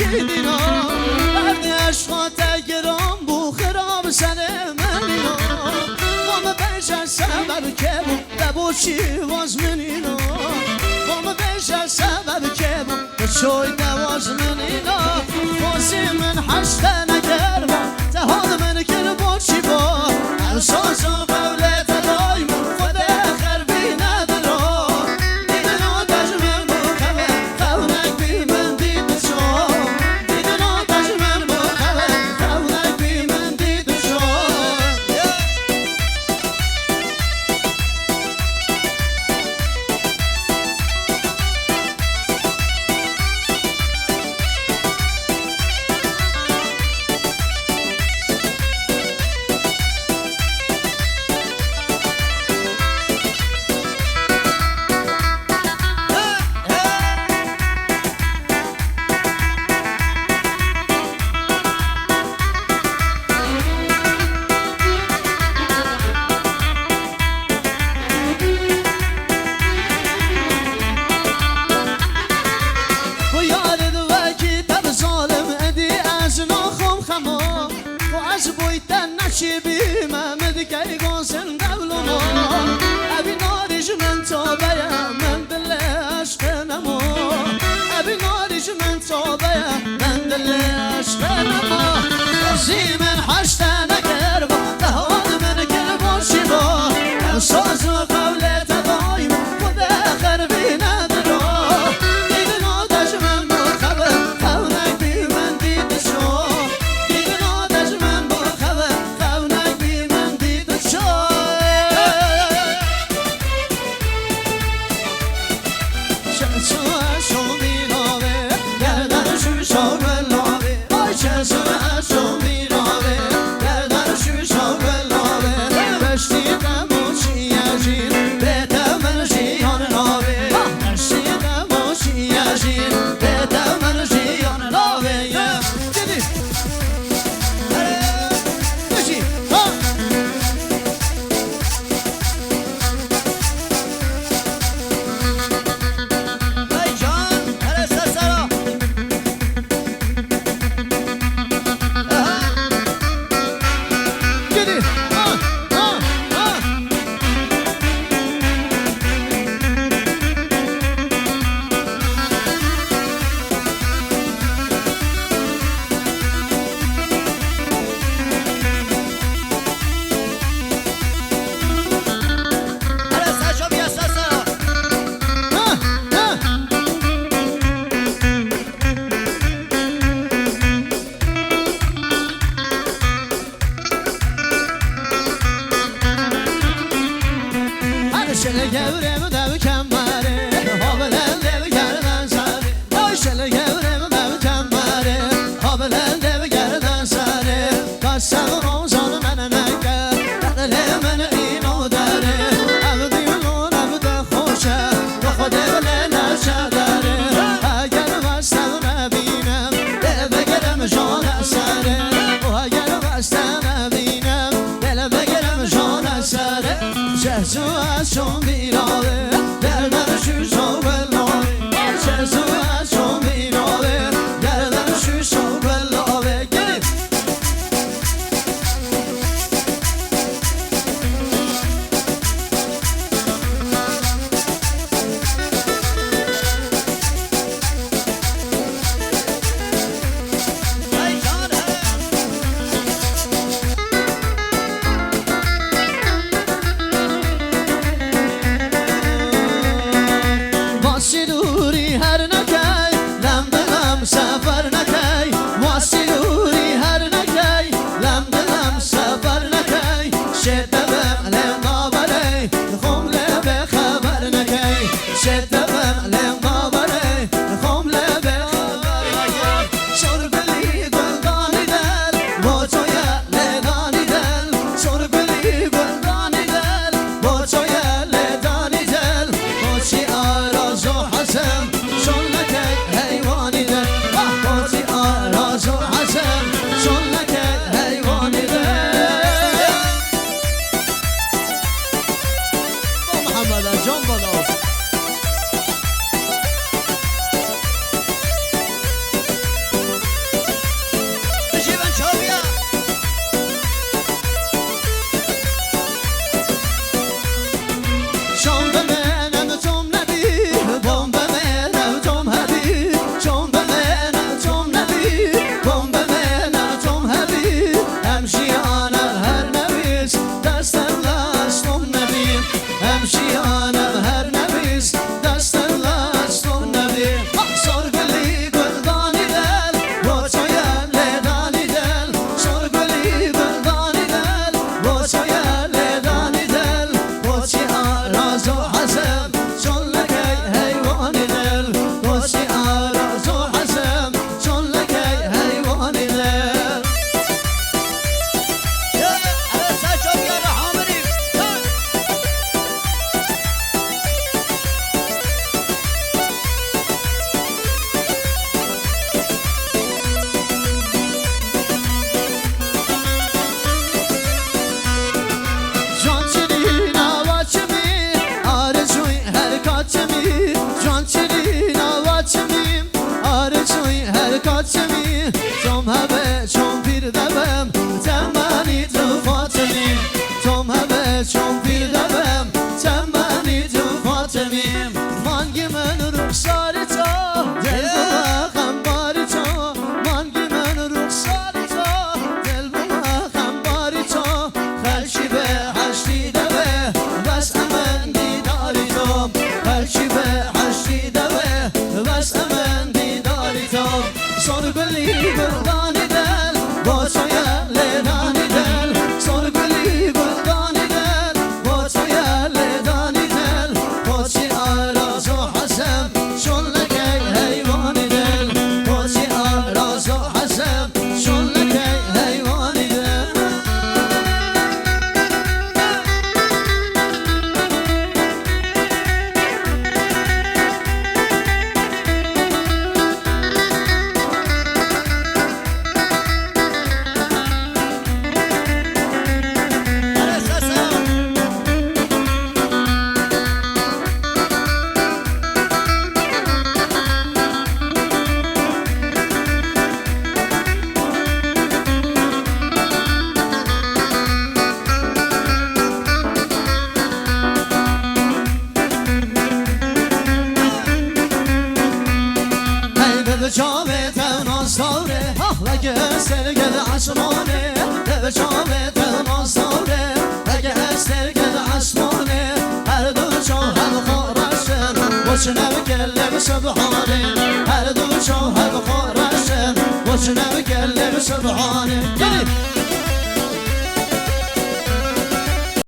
دینا بردی عشقات گرام بو خراب سر منینا بام بیش سبب که بو چی واز منینا بام بیش سبب که بو چوی دواز منینا بازی من حشته نگر با تهاد من کر با چی با اساس قولت دایم خود خربی ندارا دیدن آتش من با خونک بی من دید شو دیدن آتش من با خونک بی من دید شو چی بیم مدکی گوزن دولما ابی ناریش من توبه من دل عشق نما ابی ناریش من توبه من دل عشق نما روزی من حشته نگر با دهان من گر باشی با احساس و قولت دایم خود خربی ندارا دیدن آتش من با خبر خونک بی من دید شو دیدن آتش من با خبر شل گورم دو کمره هابلن دو گردن سره آی شل گورم دو کمره هابلن دو گردن سره قسم روزان من نکر دل من اینو داره عبدیون عبد خوشه به خود دل نشه داره اگر وستم نبینم دل بگرم جان سره اگر وستم نبینم دل بگرم جان سره جهزو از چون بیراوه به حشی دوه بس امن دیداری تو سر گلی گلدانی دل با چایل دانی دل سر گلی گلدانی دل با چایل دانی دل با چی آراز و حسم شن لکی حیوانی دل با چی آراز و حسم شن لکی حیوانی دل جامه تناز داره لگه سرگل عشمانه به جامه تناز داره لگه سرگل عشمانه هر دو جا هم خورشن وچنم گله به سبحانه هر دو جا هم خورشن وچنم گله به سبحانه